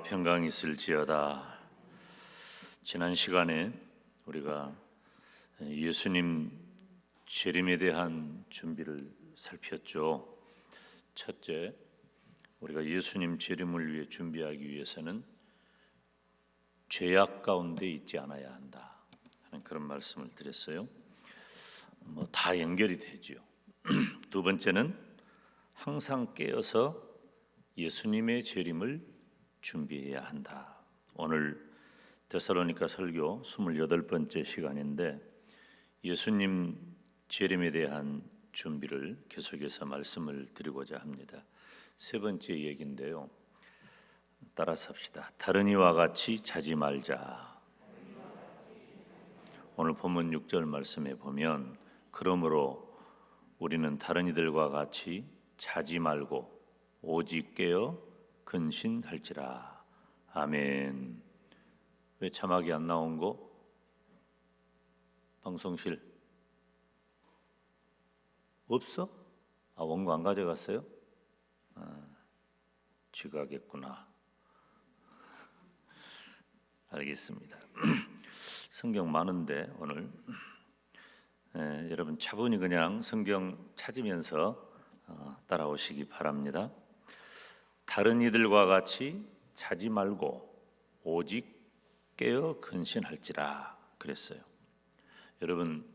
평강 있을지어다. 지난 시간에 우리가 예수님 재림에 대한 준비를 살폈죠. 첫째, 우리가 예수님 재림을 위해 준비하기 위해서는 죄악 가운데 있지 않아야 한다 하는 그런 말씀을 드렸어요. 다 연결이 되죠. 두 번째는 항상 깨어서 예수님의 재림을 준비해야 한다. 오늘 데살로니가 설교 28번째 시간인데 예수님 재림에 대한 준비를 계속해서 말씀을 드리고자 합니다. 세 번째 얘기인데요. 따라서 합시다. 다른 이와 같이 자지 말자. 오늘 본문 6절 말씀에 보면 그러므로 우리는 다른 이들과 같이 자지 말고 오직 깨어 근신할지라. 아멘. 왜 자막이 안 나온 거? 방송실 없어? 원고 안 가져갔어요? 지각했구나. 알겠습니다. 성경 많은데 오늘 여러분 차분히 그냥 성경 찾으면서 따라오시기 바랍니다. 다른 이들과 같이 자지 말고 오직 깨어 근신할지라 그랬어요. 여러분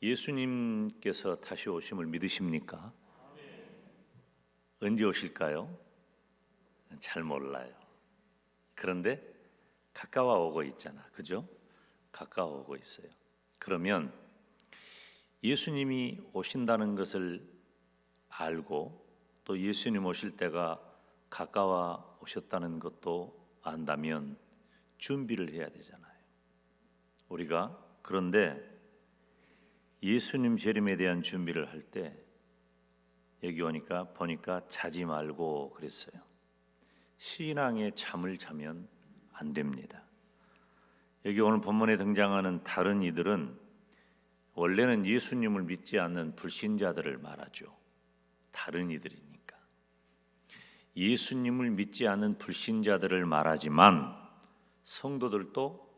예수님께서 다시 오심을 믿으십니까? 언제 오실까요? 잘 몰라요. 그런데 가까워 오고 있잖아. 그죠? 가까워 오고 있어요. 그러면 예수님이 오신다는 것을 알고 또 예수님 오실 때가 가까워 오셨다는 것도 안다면 준비를 해야 되잖아요. 우리가 그런데 예수님 재림에 대한 준비를 할 때 여기 보니까 자지 말고 그랬어요. 신앙의 잠을 자면 안 됩니다. 여기 오늘 본문에 등장하는 다른 이들은 원래는 예수님을 믿지 않는 불신자들을 말하죠. 다른 이들이니까 예수님을 믿지 않는 불신자들을 말하지만 성도들도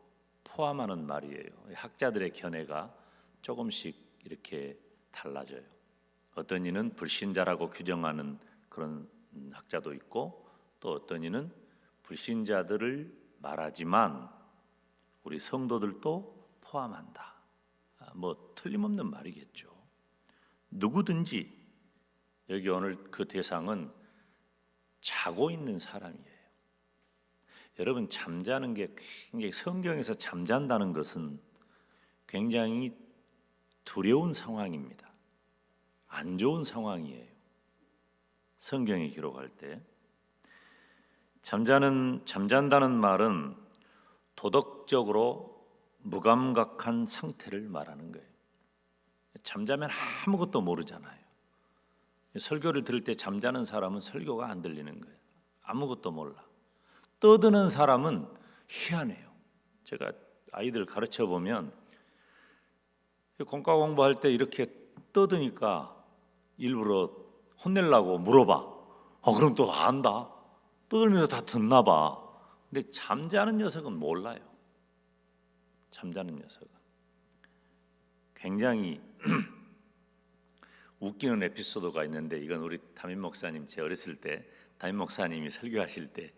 포함하는 말이에요. 학자들의 견해가 조금씩 이렇게 달라져요. 어떤 이는 불신자라고 규정하는 그런 학자도 있고 또 어떤 이는 불신자들을 말하지만 우리 성도들도 포함한다. 틀림없는 말이겠죠. 누구든지 여기 오늘 그 대상은 자고 있는 사람이에요. 여러분 잠자는 게 굉장히 성경에서 잠잔다는 것은 굉장히 두려운 상황입니다. 안 좋은 상황이에요. 성경이 기록할 때 잠잔다는 말은 도덕적으로 무감각한 상태를 말하는 거예요. 잠자면 아무것도 모르잖아요. 설교를 들을 때 잠자는 사람은 설교가 안 들리는 거예요. 아무것도 몰라. 떠드는 사람은 희한해요. 제가 아이들 가르쳐 보면 공과 공부할 때 이렇게 떠드니까 일부러 혼내려고 물어봐. 그럼 또 안다. 떠들면서 다 듣나 봐. 근데 잠자는 녀석은 몰라요. 잠자는 녀석은 굉장히 웃기는 에피소드가 있는데 이건 우리 담임 목사님 제 어렸을 때 담임 목사님이 설교하실 때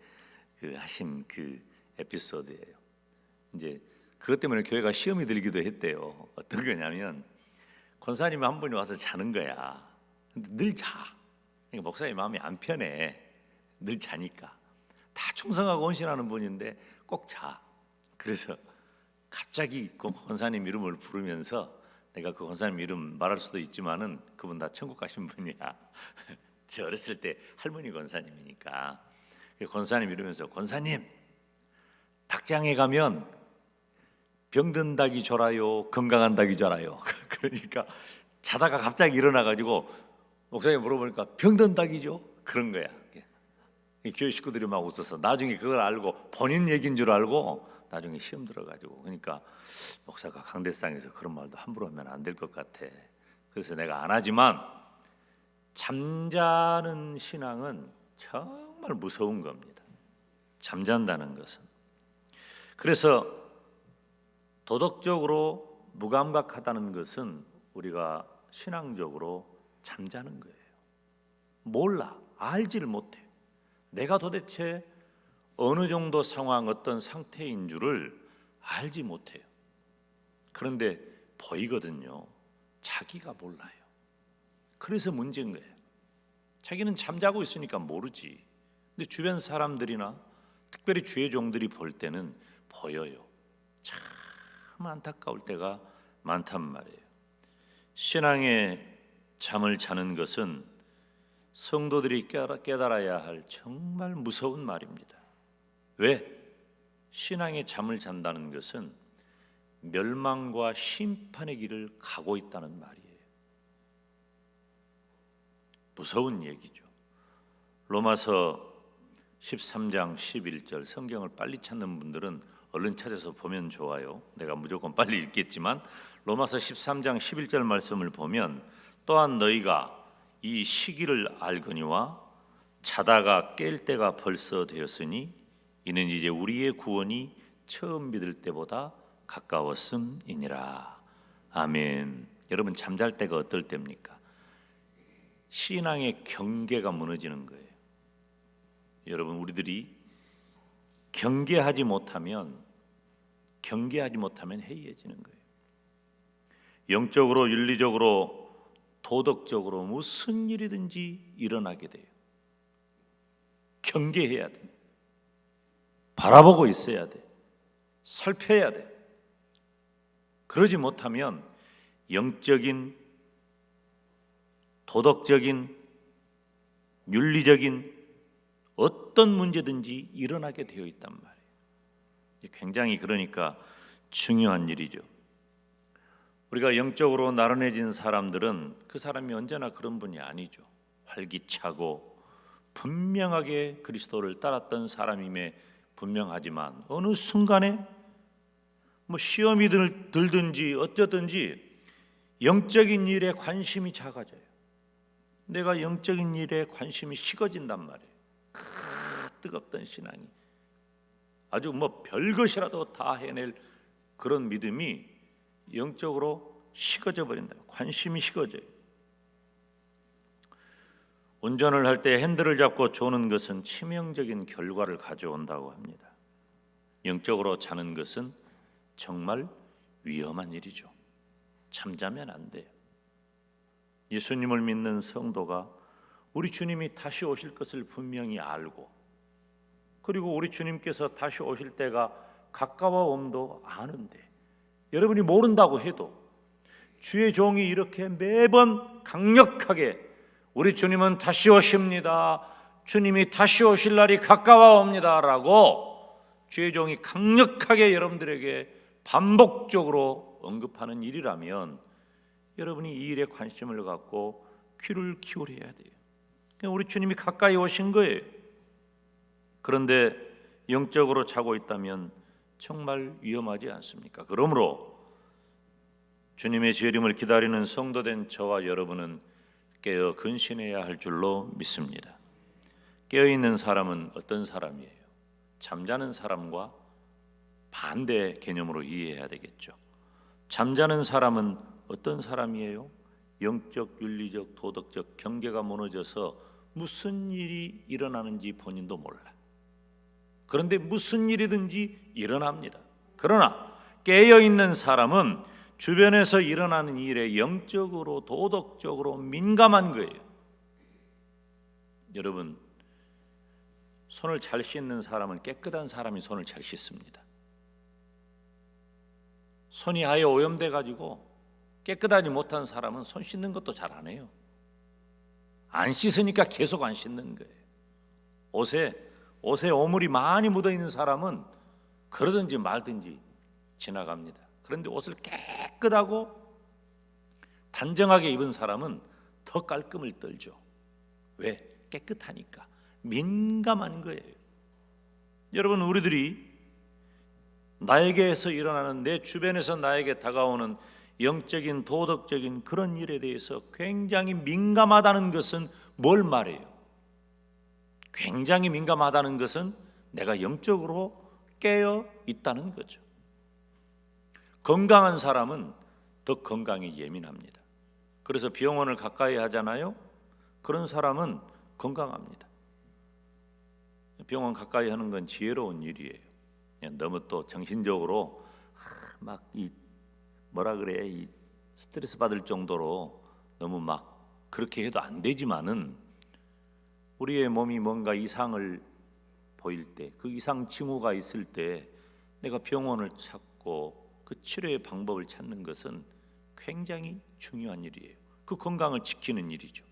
하신 그 에피소드예요. 이제 그것 때문에 교회가 시험이 들기도 했대요. 어떤 거냐면 권사님이 한 분이 와서 자는 거야. 근데 늘 자. 그러니까 목사님 마음이 안 편해. 늘 자니까. 다 충성하고 헌신하는 분인데 꼭 자. 그래서 갑자기 그 권사님 이름을 부르면서 내가 그 권사님 이름 말할 수도 있지만은 그분 다 천국 가신 분이야. 저 어렸을 때 할머니 권사님이니까 권사님 이러면서 권사님 닭장에 가면 병든 닭이 졸아요, 건강한 닭이 졸아요. 그러니까 자다가 갑자기 일어나가지고 목사님 물어보니까 병든 닭이죠. 그런 거야. 교회 식구들이 막 웃어서 나중에 그걸 알고 본인 얘기인 줄 알고 나중에 시험 들어가지고 그러니까 목사가 강대상에서 그런 말도 함부로 하면 안 될 것 같아. 그래서 내가 안 하지만 잠자는 신앙은 정말 무서운 겁니다. 잠잔다는 것은. 그래서 도덕적으로 무감각하다는 것은 우리가 신앙적으로 잠자는 거예요. 몰라, 알지를 못해. 내가 도대체 어느 정도 상황, 어떤 상태인 줄을 알지 못해요. 그런데 보이거든요. 자기가 몰라요. 그래서 문제인 거예요. 자기는 잠자고 있으니까 모르지. 근데 주변 사람들이나 특별히 주의 종들이 볼 때는 보여요. 참 안타까울 때가 많단 말이에요. 신앙의 잠을 자는 것은 성도들이 깨달아야 할 정말 무서운 말입니다. 왜? 신앙의 잠을 잔다는 것은 멸망과 심판의 길을 가고 있다는 말이에요. 무서운 얘기죠. 로마서 13장 11절, 성경을 빨리 찾는 분들은 얼른 찾아서 보면 좋아요. 내가 무조건 빨리 읽겠지만 로마서 13장 11절 말씀을 보면, 또한 너희가 이 시기를 알거니와 자다가 깰 때가 벌써 되었으니 이는 이제 우리의 구원이 처음 믿을 때보다 가까웠음이니라. 아멘. 여러분, 잠잘 때가 어떨 때입니까? 신앙의 경계가 무너지는 거예요. 여러분, 우리들이 경계하지 못하면 해이해지는 거예요. 영적으로, 윤리적으로, 도덕적으로 무슨 일이든지 일어나게 돼요. 경계해야 돼요. 바라보고 있어야 돼. 살펴야 돼. 그러지 못하면 영적인, 도덕적인, 윤리적인 어떤 문제든지 일어나게 되어 있단 말이에요. 굉장히 그러니까 중요한 일이죠. 우리가 영적으로 나른해진 사람들은 그 사람이 언제나 그런 분이 아니죠. 활기차고 분명하게 그리스도를 따랐던 사람임에 분명하지만 어느 순간에 시험이 들든지 어쩌든지 영적인 일에 관심이 작아져요. 내가 영적인 일에 관심이 식어진단 말이에요. 뜨겁던 신앙이 아주 별것이라도 다 해낼 그런 믿음이 영적으로 식어져 버린다. 관심이 식어져요. 운전을 할 때 핸들을 잡고 조는 것은 치명적인 결과를 가져온다고 합니다. 영적으로 자는 것은 정말 위험한 일이죠. 잠자면 안 돼요. 예수님을 믿는 성도가 우리 주님이 다시 오실 것을 분명히 알고, 그리고 우리 주님께서 다시 오실 때가 가까워옴도 아는데, 여러분이 모른다고 해도 주의 종이 이렇게 매번 강력하게 우리 주님은 다시 오십니다, 주님이 다시 오실 날이 가까워옵니다 라고 주의 종이 강력하게 여러분들에게 반복적으로 언급하는 일이라면 여러분이 이 일에 관심을 갖고 귀를 기울여야 돼요. 우리 주님이 가까이 오신 거예요. 그런데 영적으로 자고 있다면 정말 위험하지 않습니까? 그러므로 주님의 재림을 기다리는 성도된 저와 여러분은 깨어 근신해야 할 줄로 믿습니다. 깨어있는 사람은 어떤 사람이에요? 잠자는 사람과 반대 개념으로 이해해야 되겠죠. 잠자는 사람은 어떤 사람이에요? 영적, 윤리적, 도덕적 경계가 무너져서 무슨 일이 일어나는지 본인도 몰라. 그런데 무슨 일이든지 일어납니다. 그러나 깨어있는 사람은 주변에서 일어나는 일에 영적으로, 도덕적으로 민감한 거예요. 여러분, 손을 잘 씻는 사람은 깨끗한 사람이 손을 잘 씻습니다. 손이 아예 오염돼 가지고 깨끗하지 못한 사람은 손 씻는 것도 잘 안 해요. 안 씻으니까 계속 안 씻는 거예요. 옷에 오물이 많이 묻어 있는 사람은 그러든지 말든지 지나갑니다. 그런데 옷을 깨끗하고 단정하게 입은 사람은 더 깔끔을 떨죠. 왜? 깨끗하니까. 민감한 거예요. 여러분, 우리들이 나에게서 일어나는, 내 주변에서 나에게 다가오는 영적인, 도덕적인 그런 일에 대해서 굉장히 민감하다는 것은 뭘 말해요? 굉장히 민감하다는 것은 내가 영적으로 깨어 있다는 거죠. 건강한 사람은 더 건강에 예민합니다. 그래서 병원을 가까이 하잖아요. 그런 사람은 건강합니다. 병원 가까이 하는 건 지혜로운 일이에요. 너무 또 정신적으로 막 이 스트레스 받을 정도로 너무 막 그렇게 해도 안 되지만은 우리의 몸이 뭔가 이상을 보일 때, 그 이상 징후가 있을 때 내가 병원을 찾고 그 치료의 방법을 찾는 것은 굉장히 중요한 일이에요. 그 건강을 지키는 일이죠.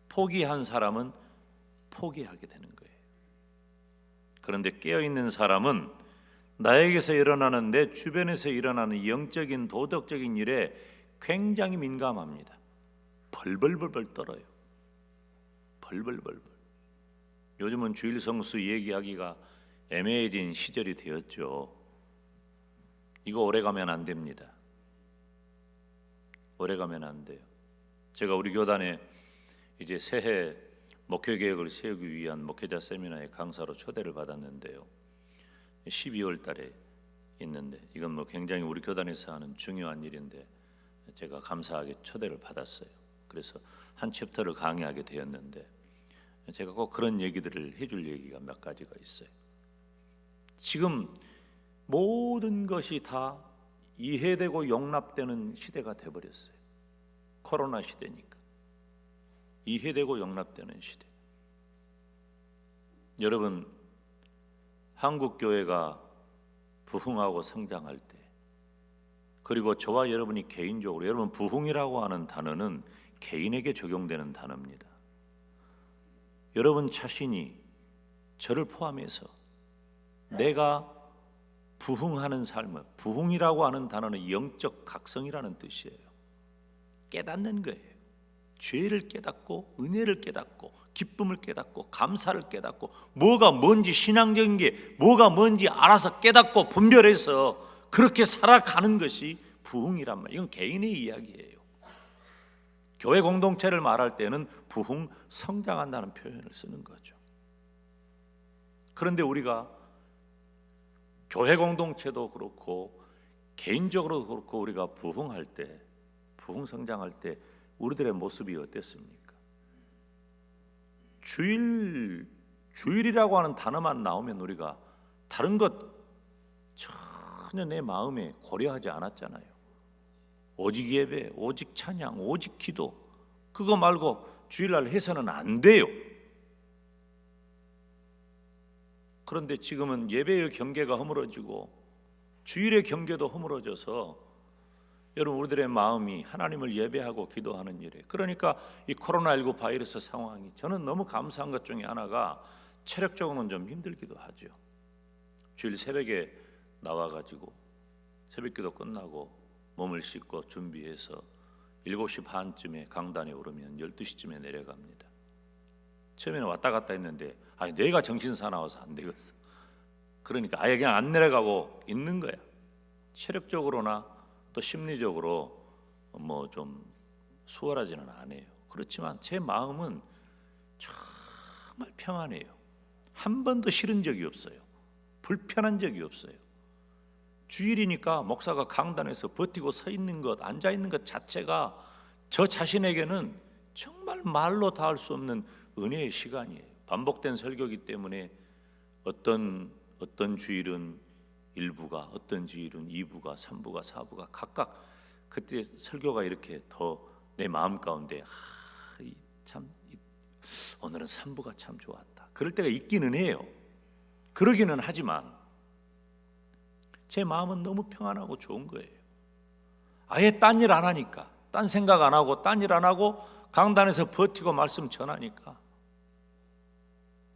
포기한 사람은 포기하게 되는 거예요. 그런데 깨어있는 사람은 나에게서 일어나는, 내 주변에서 일어나는 영적인 도덕적인 일에 굉장히 민감합니다. 벌벌벌벌 떨어요. 벌벌벌벌. 요즘은 주일 성수 얘기하기가 애매해진 시절이 되었죠. 이거 오래 가면 안 됩니다. 오래 가면 안 돼요. 제가 우리 교단에 이제 새해 목회 계획을 세우기 위한 목회자 세미나의 강사로 초대를 받았는데요. 12월 달에 있는데 이건 뭐 굉장히 우리 교단에서 하는 중요한 일인데 제가 감사하게 초대를 받았어요. 그래서 한 챕터를 강의하게 되었는데 제가 꼭 그런 얘기들을 해줄 얘기가 몇 가지가 있어요. 지금 모든 것이 다 이해되고 용납되는 시대가 돼버렸어요. 코로나 시대니까 이해되고 용납되는 시대. 여러분, 한국 교회가 부흥하고 성장할 때, 그리고 저와 여러분이 개인적으로, 여러분 부흥이라고 하는 단어는 개인에게 적용되는 단어입니다. 여러분 자신이, 저를 포함해서 내가 부흥하는 삶을, 부흥이라고 하는 단어는 영적 각성이라는 뜻이에요. 깨닫는 거예요. 죄를 깨닫고 은혜를 깨닫고 기쁨을 깨닫고 감사를 깨닫고 뭐가 뭔지, 신앙적인 게 뭐가 뭔지 알아서 깨닫고 분별해서 그렇게 살아가는 것이 부흥이란 말이에요. 이건 개인의 이야기예요. 교회 공동체를 말할 때는 부흥, 성장한다는 표현을 쓰는 거죠. 그런데 우리가 교회 공동체도 그렇고 개인적으로도 그렇고 우리가 부흥할 때, 부흥 성장할 때 우리들의 모습이 어땠습니까? 주일이라고 하는 단어만 나오면 우리가 다른 것 전혀 내 마음에 고려하지 않았잖아요. 오직 예배, 오직 찬양, 오직 기도, 그거 말고 주일날 해서는 안 돼요. 그런데 지금은 예배의 경계가 허물어지고 주일의 경계도 허물어져서 여러분 우리들의 마음이 하나님을 예배하고 기도하는 일에, 그러니까 이 코로나19 바이러스 상황이 저는 너무 감사한 것 중에 하나가 체력적으로는 좀 힘들기도 하죠. 주일 새벽에 나와가지고 새벽기도 끝나고 몸을 씻고 준비해서 7시 반쯤에 강단에 오르면 12시쯤에 내려갑니다. 처음에는 왔다 갔다 했는데 내가 정신 사나워서 안 되겠어. 그러니까 아예 그냥 안 내려가고 있는 거야. 체력적으로나 또 심리적으로 뭐 좀 수월하지는 않아요. 그렇지만 제 마음은 정말 평안해요. 한 번도 싫은 적이 없어요. 불편한 적이 없어요. 주일이니까 목사가 강단에서 버티고 서 있는 것, 앉아 있는 것 자체가 저 자신에게는 정말 말로 다 할 수 없는 은혜의 시간이에요. 반복된 설교이기 때문에 어떤 주일은 1부가, 어떤 주일은 2부가, 3부가, 4부가 각각 그때 설교가 이렇게 더 내 마음 가운데 오늘은 3부가 참 좋았다. 그럴 때가 있기는 해요. 그러기는 하지만 제 마음은 너무 평안하고 좋은 거예요. 아예 딴 일 안 하니까, 딴 생각 안 하고, 딴 일 안 하고 강단에서 버티고 말씀 전하니까.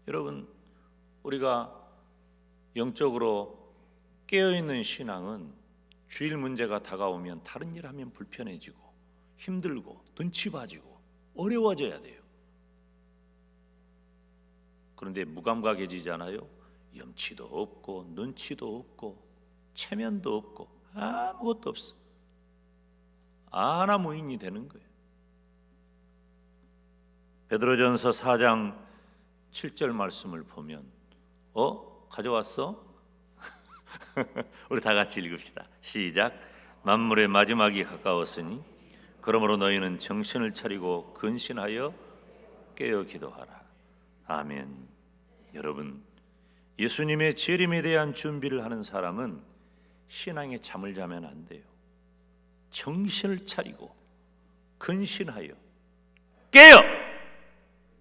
여러분, 우리가 영적으로 깨어있는 신앙은 주일 문제가 다가오면 다른 일 하면 불편해지고 힘들고 눈치 봐지고 어려워져야 돼요. 그런데 무감각해지잖아요. 염치도 없고 눈치도 없고 체면도 없고 아무것도 없어. 아나무인이 되는 거예요. 베드로전서 4장 7절 말씀을 보면 가져왔어? 우리 다 같이 읽읍시다. 시작. 만물의 마지막이 가까웠으니 그러므로 너희는 정신을 차리고 근신하여 깨어 기도하라. 아멘. 여러분, 예수님의 재림에 대한 준비를 하는 사람은 신앙에 잠을 자면 안 돼요. 정신을 차리고 근신하여 깨어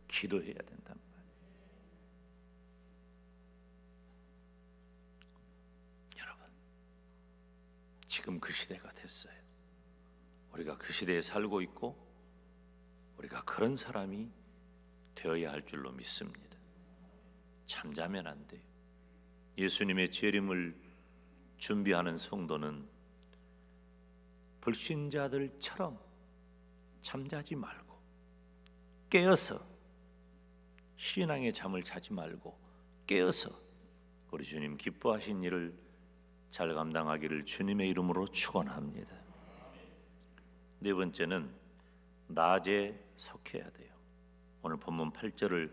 기도해야 된단 말이에요. 여러분, 지금 그 시대가 됐어요. 우리가 그 시대에 살고 있고 우리가 그런 사람이 되어야 할 줄로 믿습니다. 잠자면 안 돼요. 예수님의 재림을 준비하는 성도는 불신자들처럼 잠자지 말고 깨어서, 신앙의 잠을 자지 말고 깨어서 우리 주님 기뻐하신 일을 잘 감당하기를 주님의 이름으로 축원합니다. 네 번째는 낮에 속해야 돼요. 오늘 본문 8절을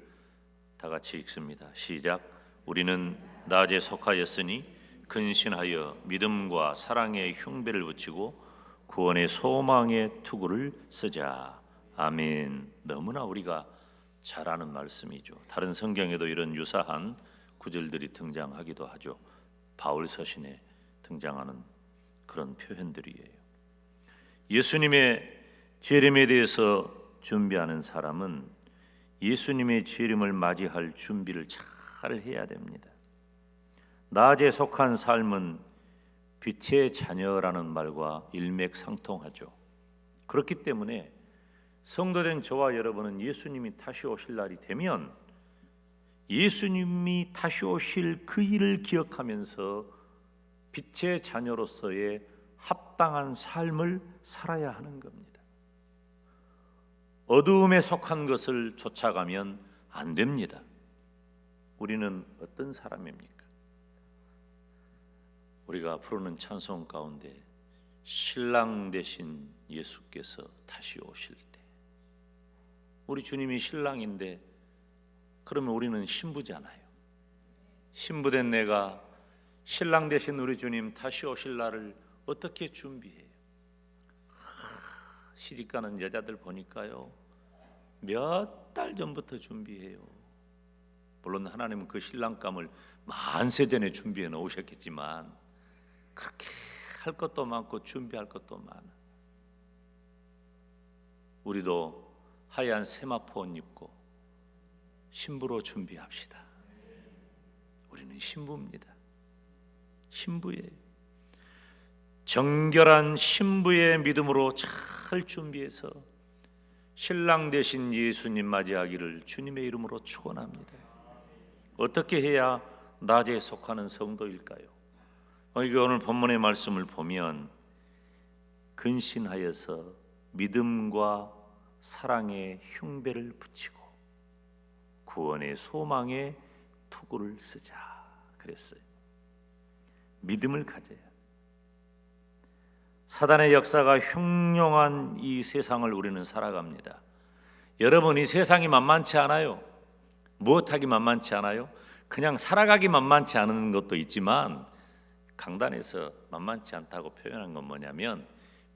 다 같이 읽습니다. 시작. 우리는 낮에 속하였으니 근신하여 믿음과 사랑의 흉배를 붙이고 구원의 소망의 투구를 쓰자. 아멘. 너무나 우리가 잘 아는 말씀이죠. 다른 성경에도 이런 유사한 구절들이 등장하기도 하죠. 바울 서신에 등장하는 그런 표현들이에요. 예수님의 재림에 대해서 준비하는 사람은 예수님의 재림을 맞이할 준비를 잘 해야 됩니다. 낮에 속한 삶은 빛의 자녀라는 말과 일맥상통하죠. 그렇기 때문에 성도된 저와 여러분은 예수님이 다시 오실 날이 되면 예수님이 다시 오실 그 일을 기억하면서 빛의 자녀로서의 합당한 삶을 살아야 하는 겁니다. 어두움에 속한 것을 쫓아가면 안 됩니다. 우리는 어떤 사람입니까? 우리가 부르는 찬송 가운데 신랑 되신 예수께서 다시 오실 때, 우리 주님이 신랑인데 그러면 우리는 신부잖아요. 신부된 내가 신랑 되신 우리 주님 다시 오실 날을 어떻게 준비해요? 시집가는 여자들 보니까요, 몇 달 전부터 준비해요. 물론 하나님은 그 신랑감을 만세 전에 준비해 놓으셨겠지만 그렇게 할 것도 많고 준비할 것도 많아. 우리도 하얀 세마포 옷 입고 신부로 준비합시다. 우리는 신부입니다. 신부예요. 정결한 신부의 믿음으로 잘 준비해서 신랑 되신 예수님 맞이하기를 주님의 이름으로 축원합니다. 어떻게 해야 낮에 속하는 성도일까요? 오늘 본문의 말씀을 보면 근신하여서 믿음과 사랑의 흉배를 붙이고 구원의 소망의 투구를 쓰자 그랬어요. 믿음을 가져야. 사단의 역사가 흉흉한 이 세상을 우리는 살아갑니다. 여러분, 이 세상이 만만치 않아요. 무엇하기 만만치 않아요? 그냥 살아가기 만만치 않은 것도 있지만 강단에서 만만치 않다고 표현한 건 뭐냐면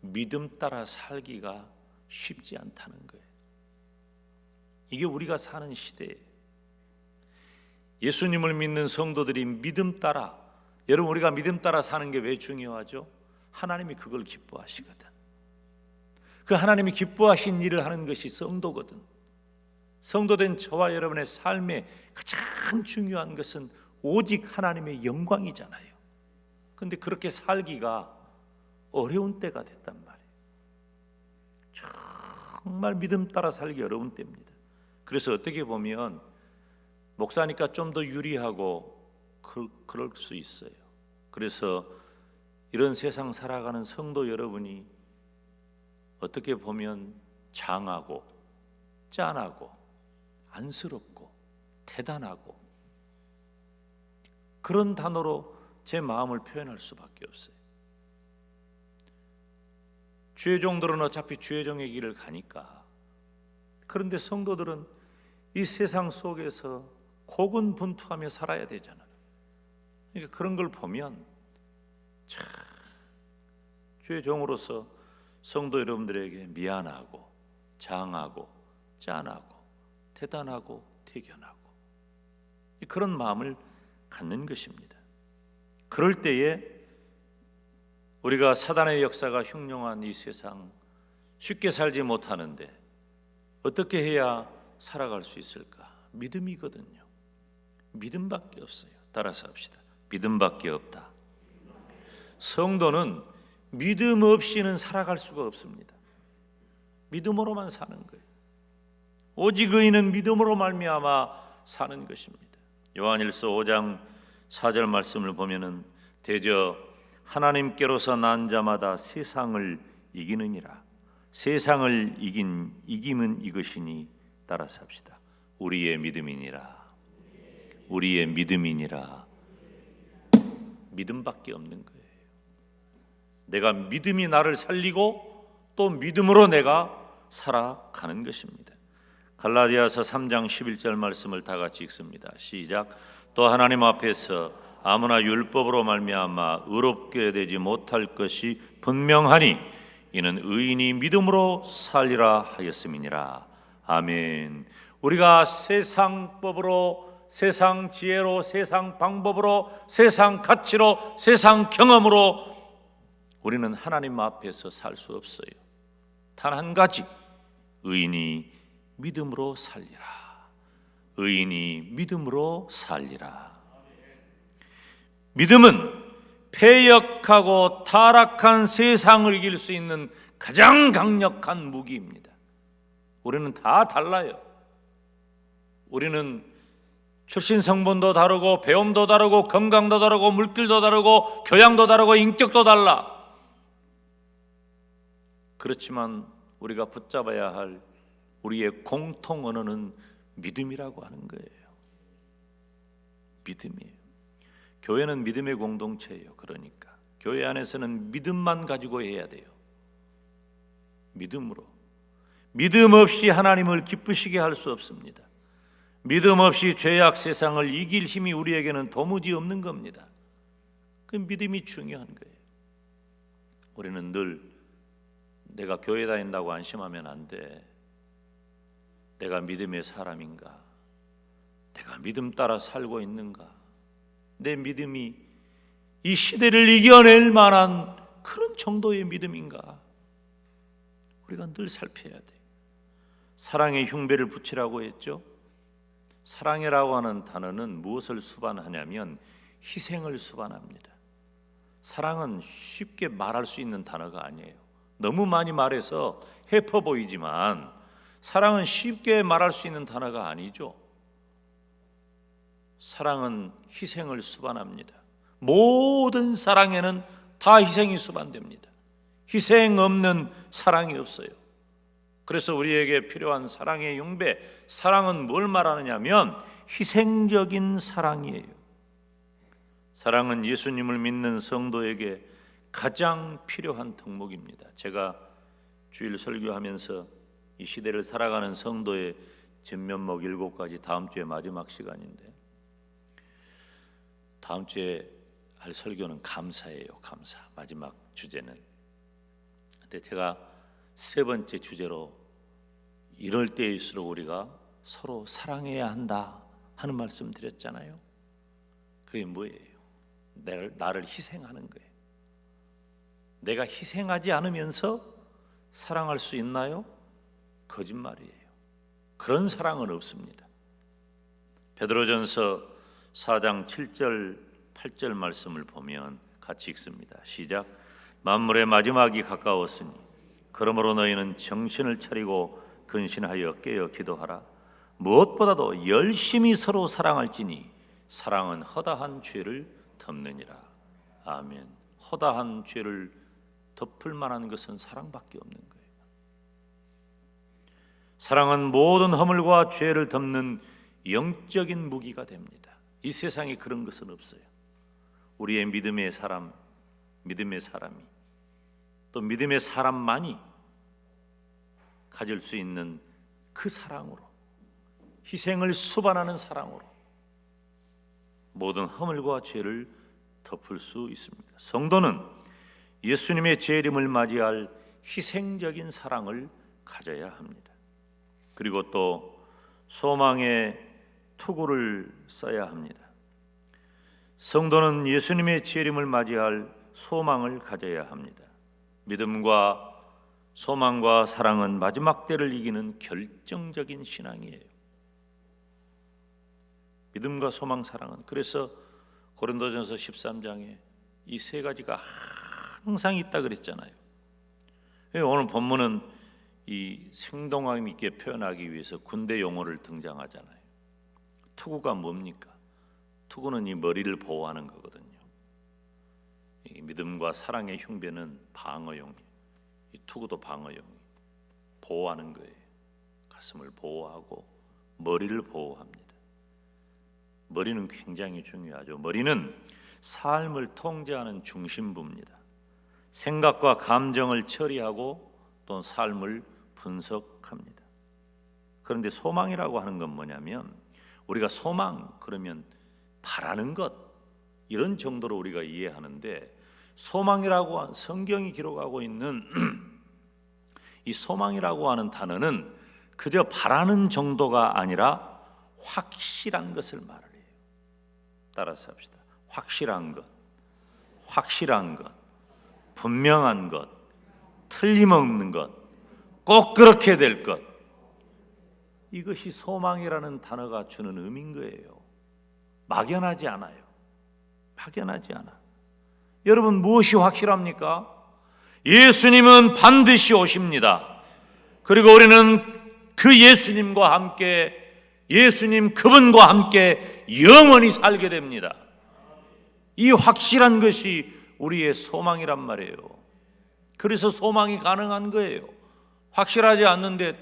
믿음 따라 살기가 쉽지 않다는 거예요. 이게 우리가 사는 시대예요. 예수님을 믿는 성도들이 믿음 따라, 여러분 우리가 믿음 따라 사는 게 왜 중요하죠? 하나님이 그걸 기뻐하시거든. 그 하나님이 기뻐하신 일을 하는 것이 성도거든. 성도된 저와 여러분의 삶에 가장 중요한 것은 오직 하나님의 영광이잖아요. 그런데 그렇게 살기가 어려운 때가 됐단 말이에요. 정말 믿음 따라 살기 어려운 때입니다. 그래서 어떻게 보면 목사니까 좀 더 유리하고 그럴 수 있어요. 그래서 이런 세상 살아가는 성도 여러분이 어떻게 보면 장하고 짠하고 안쓰럽고 대단하고 그런 단어로 제 마음을 표현할 수밖에 없어요. 죄종들은 어차피 죄종의 길을 가니까. 그런데 성도들은 이 세상 속에서 고군분투하며 살아야 되잖아요. 그러니까 그런 걸 보면 참 주의 종으로서 성도 여러분들에게 미안하고 장하고 짠하고 대단하고 대견하고 그런 마음을 갖는 것입니다. 그럴 때에 우리가 사단의 역사가 흉흉한 이 세상 쉽게 살지 못하는데 어떻게 해야 살아갈 수 있을까? 믿음이거든요. 믿음밖에 없어요. 따라서 합시다. 믿음밖에 없다. 성도는 믿음 없이는 살아갈 수가 없습니다. 믿음으로만 사는 거예요. 오직 의인은 믿음으로 말미암아 사는 것입니다. 요한일서 5장 4절 말씀을 보면은 대저 하나님께로서 난 자마다 세상을 이기느니라. 세상을 이김은 이것이니 따라서 합시다. 우리의 믿음이니라. 우리의 믿음이니라. 믿음밖에 없는 거예요. 내가 믿음이 나를 살리고 또 믿음으로 내가 살아가는 것입니다. 갈라디아서 3장 11절 말씀을 다 같이 읽습니다. 시작. 또 하나님 앞에서 아무나 율법으로 말미암아 의롭게 되지 못할 것이 분명하니 이는 의인이 믿음으로 살리라 하였음이니라. 아멘. 우리가 세상 법으로, 세상 지혜로, 세상 방법으로, 세상 가치로, 세상 경험으로 우리는 하나님 앞에서 살 수 없어요. 단 한 가지, 의인이 믿음으로 살리라. 의인이 믿음으로 살리라. 믿음은 패역하고 타락한 세상을 이길 수 있는 가장 강력한 무기입니다. 우리는 다 달라요. 우리는 출신 성분도 다르고 배움도 다르고 건강도 다르고 물질도 다르고 교양도 다르고 인격도 달라. 그렇지만 우리가 붙잡아야 할 우리의 공통 언어는 믿음이라고 하는 거예요. 믿음이에요. 교회는 믿음의 공동체예요. 그러니까 교회 안에서는 믿음만 가지고 해야 돼요. 믿음으로. 믿음 없이 하나님을 기쁘시게 할 수 없습니다. 믿음 없이 죄악 세상을 이길 힘이 우리에게는 도무지 없는 겁니다. 그 믿음이 중요한 거예요. 우리는 늘 내가 교회 다닌다고 안심하면 안 돼. 내가 믿음의 사람인가? 내가 믿음 따라 살고 있는가? 내 믿음이 이 시대를 이겨낼 만한 그런 정도의 믿음인가? 우리가 늘 살펴야 돼. 사랑의 흉배를 붙이라고 했죠. 사랑이라고 하는 단어는 무엇을 수반하냐면 희생을 수반합니다. 사랑은 쉽게 말할 수 있는 단어가 아니에요. 너무 많이 말해서 해퍼 보이지만 사랑은 쉽게 말할 수 있는 단어가 아니죠. 사랑은 희생을 수반합니다. 모든 사랑에는 다 희생이 수반됩니다. 희생 없는 사랑이 없어요. 그래서 우리에게 필요한 사랑의 흉배, 사랑은 뭘 말하느냐면 희생적인 사랑이에요. 사랑은 예수님을 믿는 성도에게 가장 필요한 덕목입니다. 제가 주일 설교하면서 이 시대를 살아가는 성도의 진면목 7가지, 다음 주에 마지막 시간인데 다음 주에 할 설교는 감사예요. 감사. 마지막 주제는. 근데 제가 세 번째 주제로 이럴 때일수록 우리가 서로 사랑해야 한다 하는 말씀 드렸잖아요. 그게 뭐예요? 나를 희생하는 거예요. 내가 희생하지 않으면서 사랑할 수 있나요? 거짓말이에요. 그런 사랑은 없습니다. 베드로전서 4장 7절 8절 말씀을 보면 같이 읽습니다. 시작. 만물의 마지막이 가까웠으니 그러므로 너희는 정신을 차리고 근신하여 깨어 기도하라. 무엇보다도 열심히 서로 사랑할지니 사랑은 허다한 죄를 덮느니라. 아멘. 허다한 죄를 덮을 만한 것은 사랑밖에 없는 거예요. 사랑은 모든 허물과 죄를 덮는 영적인 무기가 됩니다. 이 세상에 그런 것은 없어요. 우리의 믿음의 사람이 또 믿음의 사람만이 가질 수 있는 그 사랑으로 희생을 수반하는 사랑으로 모든 허물과 죄를 덮을 수 있습니다. 성도는 예수님의 재림을 맞이할 희생적인 사랑을 가져야 합니다. 그리고 또 소망의 투구를 써야 합니다. 성도는 예수님의 재림을 맞이할 소망을 가져야 합니다. 믿음과 소망과 사랑은 마지막 때를 이기는 결정적인 신앙이에요. 믿음과 소망, 사랑은, 그래서 고린도전서 13장에 이 세 가지가 항상 있다 그랬잖아요. 오늘 본문은 이 생동감 있게 표현하기 위해서 군대 용어를 등장하잖아요. 투구가 뭡니까? 투구는 이 머리를 보호하는 거거든요. 이 믿음과 사랑의 흉배는 방어용이에요. 이 투구도 방어용이에요. 보호하는 거예요. 가슴을 보호하고 머리를 보호합니다. 머리는 굉장히 중요하죠. 머리는 삶을 통제하는 중심부입니다. 생각과 감정을 처리하고 또 삶을 분석합니다. 그런데 소망이라고 하는 건 뭐냐면, 우리가 소망 그러면 바라는 것, 이런 정도로 우리가 이해하는데, 소망이라고 성경이 기록하고 있는 이 소망이라고 하는 단어는 그저 바라는 정도가 아니라 확실한 것을 말을 해요. 따라서 합시다. 확실한 것, 확실한 것, 분명한 것, 틀림없는 것, 꼭 그렇게 될 것, 이것이 소망이라는 단어가 주는 의미인 거예요. 막연하지 않아요. 막연하지 않아. 여러분, 무엇이 확실합니까? 예수님은 반드시 오십니다. 그리고 우리는 그 예수님과 함께, 예수님 그분과 함께 영원히 살게 됩니다. 이 확실한 것이 우리의 소망이란 말이에요. 그래서 소망이 가능한 거예요. 확실하지 않는데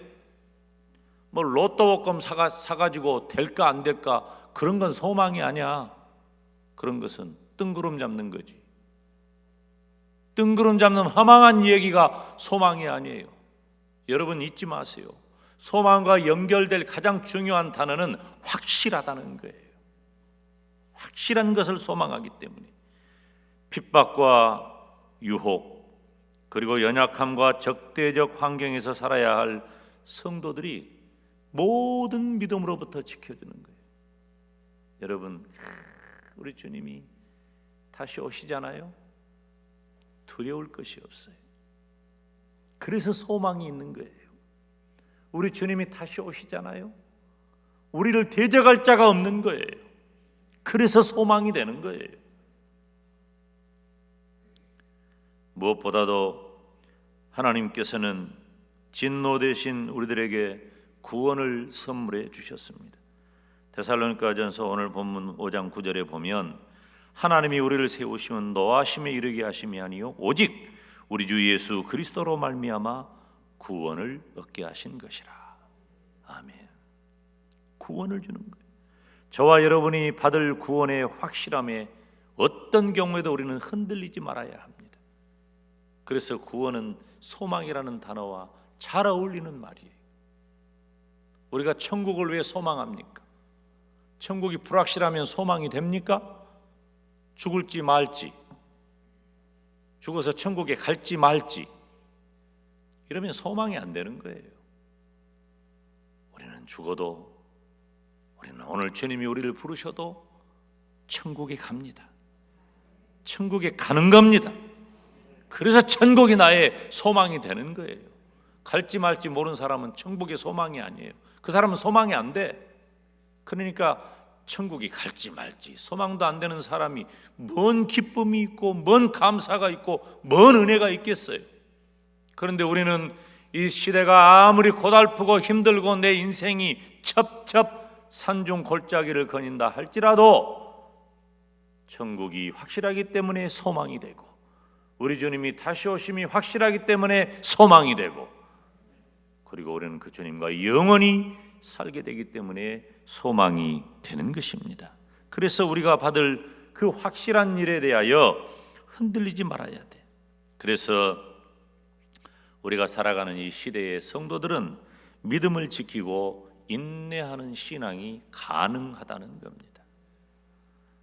뭐 로또 복권 사가지고 될까 안 될까, 그런 건 소망이 아니야. 그런 것은 뜬구름 잡는 거지. 뜬구름 잡는 허망한 얘기가 소망이 아니에요. 여러분 잊지 마세요. 소망과 연결될 가장 중요한 단어는 확실하다는 거예요. 확실한 것을 소망하기 때문에 핍박과 유혹, 그리고 연약함과 적대적 환경에서 살아야 할 성도들이 모든 믿음으로부터 지켜주는 거예요. 여러분, 우리 주님이 다시 오시잖아요. 두려울 것이 없어요. 그래서 소망이 있는 거예요. 우리 주님이 다시 오시잖아요. 우리를 대적할 자가 없는 거예요. 그래서 소망이 되는 거예요. 무엇보다도 하나님께서는 진노 대신 우리들에게 구원을 선물해 주셨습니다. 데살로니가전서 오늘 본문 5장 9절에 보면, 하나님이 우리를 세우시면 노하심에 이르게 하심이 아니요 오직 우리 주 예수 그리스도로 말미암아 구원을 얻게 하신 것이라. 아멘. 구원을 주는 거예요. 저와 여러분이 받을 구원의 확실함에 어떤 경우에도 우리는 흔들리지 말아야 합니다. 그래서 구원은 소망이라는 단어와 잘 어울리는 말이에요. 우리가 천국을 왜 소망합니까? 천국이 불확실하면 소망이 됩니까? 죽을지 말지, 죽어서 천국에 갈지 말지, 이러면 소망이 안 되는 거예요. 우리는 죽어도, 우리는 오늘 주님이 우리를 부르셔도 천국에 갑니다. 천국에 가는 겁니다. 그래서 천국이 나의 소망이 되는 거예요. 갈지 말지 모르는 사람은 천국의 소망이 아니에요. 그 사람은 소망이 안 돼. 그러니까 천국이 갈지 말지 소망도 안 되는 사람이 뭔 기쁨이 있고 뭔 감사가 있고 뭔 은혜가 있겠어요. 그런데 우리는 이 시대가 아무리 고달프고 힘들고 내 인생이 첩첩 산중 골짜기를 거닌다 할지라도 천국이 확실하기 때문에 소망이 되고, 우리 주님이 다시 오심이 확실하기 때문에 소망이 되고, 그리고 우리는 그 주님과 영원히 살게 되기 때문에 소망이 되는 것입니다. 그래서 우리가 받을 그 확실한 일에 대하여 흔들리지 말아야 돼. 그래서 우리가 살아가는 이 시대의 성도들은 믿음을 지키고 인내하는 신앙이 가능하다는 겁니다.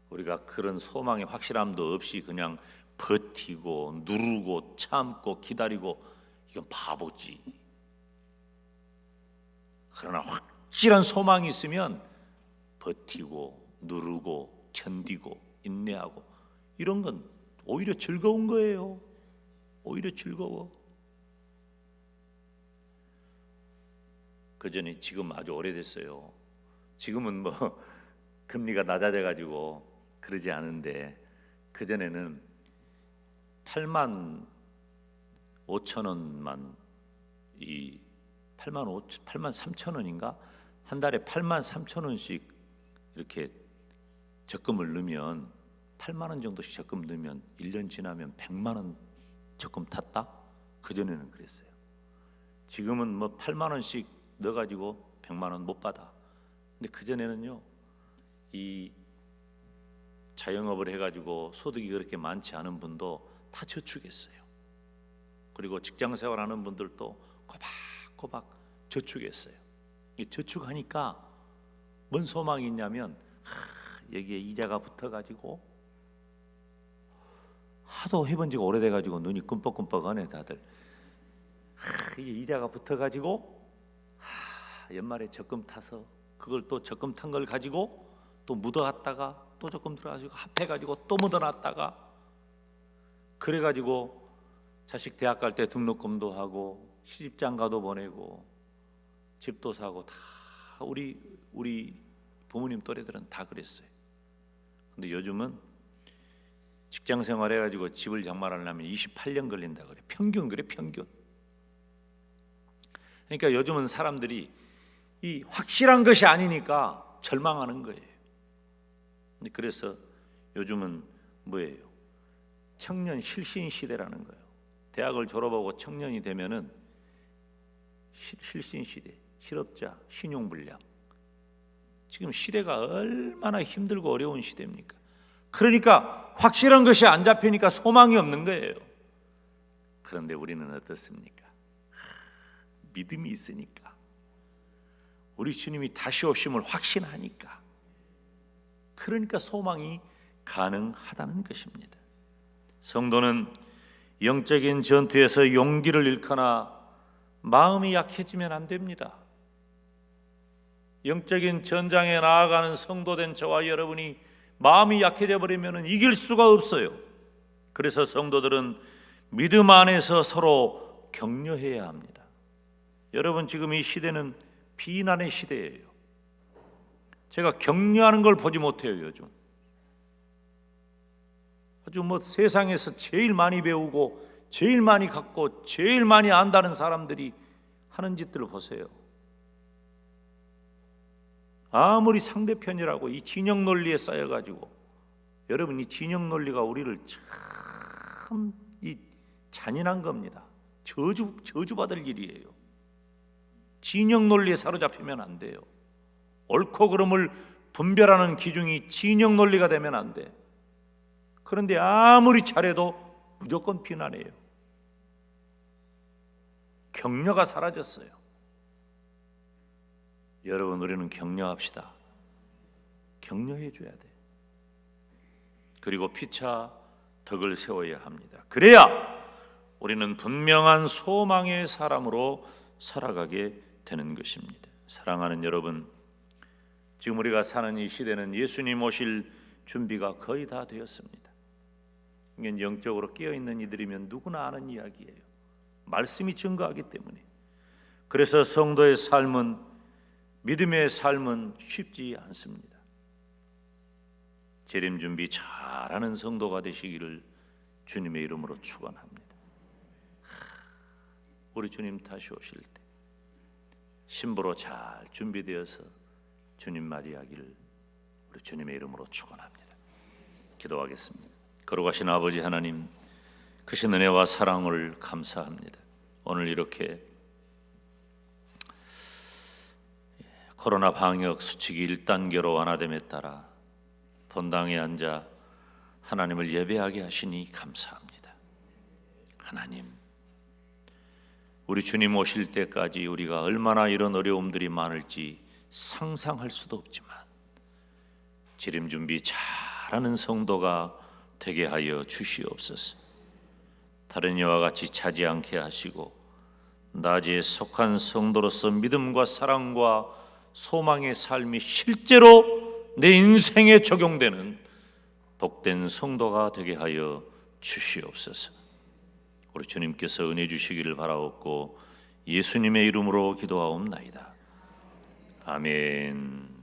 우리가 그런 소망의 확실함도 없이 그냥 버티고 누르고 참고 기다리고, 이건 바보지. 그러나 확실한 소망이 있으면 버티고 누르고 견디고 인내하고, 이런 건 오히려 즐거운 거예요. 오히려 즐거워. 그전에, 지금 아주 오래됐어요. 지금은 뭐 금리가 낮아져 가지고 그러지 않은데, 그전에는 8만 5천 원만, 이 8만 3천 원인가, 한 달에 8만 3천 원씩 이렇게 적금을 넣으면, 8만 원 정도씩 적금 넣으면 1년 지나면 100만 원 적금 탔다? 그전에는 그랬어요. 지금은 뭐 8만 원씩 넣어가지고 100만 원 못 받아. 근데 그전에는요, 이 자영업을 해가지고 소득이 그렇게 많지 않은 분도 다 저축했어요. 그리고 직장 생활하는 분들도 꼬박꼬박 저축했어요. 이 저축하니까 뭔 소망이 있냐면, 여기에 이자가 붙어가지고, 하도 해본 지가 오래돼가지고 눈이 끔뻑끔뻑하네 다들. 이게 이자가 붙어가지고 연말에 적금 타서, 그걸 또 적금 탄 걸 가지고 또 묻어놨다가 또 적금 들어가지고 합해가지고 또 묻어놨다가, 그래가지고 자식 대학 갈 때 등록금도 하고 시집장가도 보내고 집도 사고, 다 우리 부모님 또래들은 다 그랬어요. 근데 요즘은 직장 생활 해가지고 집을 장만하려면 28년 걸린다 그래. 평균 그래, 평균. 그러니까 요즘은 사람들이 이 확실한 것이 아니니까 절망하는 거예요. 그래서 요즘은 뭐예요? 청년 실신 시대라는 거예요. 대학을 졸업하고 청년이 되면은 실신 시대, 실업자, 신용불량. 지금 시대가 얼마나 힘들고 어려운 시대입니까? 그러니까 확실한 것이 안 잡히니까 소망이 없는 거예요. 그런데 우리는 어떻습니까? 믿음이 있으니까, 우리 주님이 다시 오심을 확신하니까, 그러니까 소망이 가능하다는 것입니다. 성도는 영적인 전투에서 용기를 잃거나 마음이 약해지면 안 됩니다. 영적인 전장에 나아가는 성도된 저와 여러분이 마음이 약해져 버리면 이길 수가 없어요. 그래서 성도들은 믿음 안에서 서로 격려해야 합니다. 여러분, 지금 이 시대는 비난의 시대예요. 제가 격려하는 걸 보지 못해요. 요즘 아주 뭐 세상에서 제일 많이 배우고 제일 많이 갖고 제일 많이 안다는 사람들이 하는 짓들을 보세요. 아무리 상대편이라고 이 진영 논리에 쌓여가지고, 여러분, 이 진영 논리가 우리를 참 잔인한 겁니다. 저주받을 일이에요. 진영 논리에 사로잡히면 안 돼요. 옳고 그름을 분별하는 기준이 진영 논리가 되면 안 돼. 그런데 아무리 잘해도 무조건 비난해요. 격려가 사라졌어요. 여러분, 우리는 격려합시다. 격려해 줘야 돼. 그리고 피차 덕을 세워야 합니다. 그래야 우리는 분명한 소망의 사람으로 살아가게 되는 것입니다. 사랑하는 여러분, 지금 우리가 사는 이 시대는 예수님 오실 준비가 거의 다 되었습니다. 이건 영적으로 깨어있는 이들이면 누구나 아는 이야기예요. 말씀이 증거하기 때문에. 그래서 성도의 삶은, 믿음의 삶은 쉽지 않습니다. 재림 준비 잘하는 성도가 되시기를 주님의 이름으로 축원합니다. 우리 주님 다시 오실 때 신부로 잘 준비되어서 주님 맞이하기를 우리 주님의 이름으로 축원합니다. 기도하겠습니다. 거룩하신 아버지 하나님, 크신 은혜와 사랑을 감사합니다. 오늘 이렇게 코로나 방역 수칙이 1단계로 완화됨에 따라 본당에 앉아 하나님을 예배하게 하시니 감사합니다. 하나님, 우리 주님 오실 때까지 우리가 얼마나 이런 어려움들이 많을지 상상할 수도 없지만 재림 준비 잘하는 성도가 되게 하여 주시옵소서. 다른 이와 같이 차지 않게 하시고 낮에 속한 성도로서 믿음과 사랑과 소망의 삶이 실제로 내 인생에 적용되는 복된 성도가 되게 하여 주시옵소서. 우리 주님께서 은혜 주시기를 바라옵고 예수님의 이름으로 기도하옵나이다. 아멘.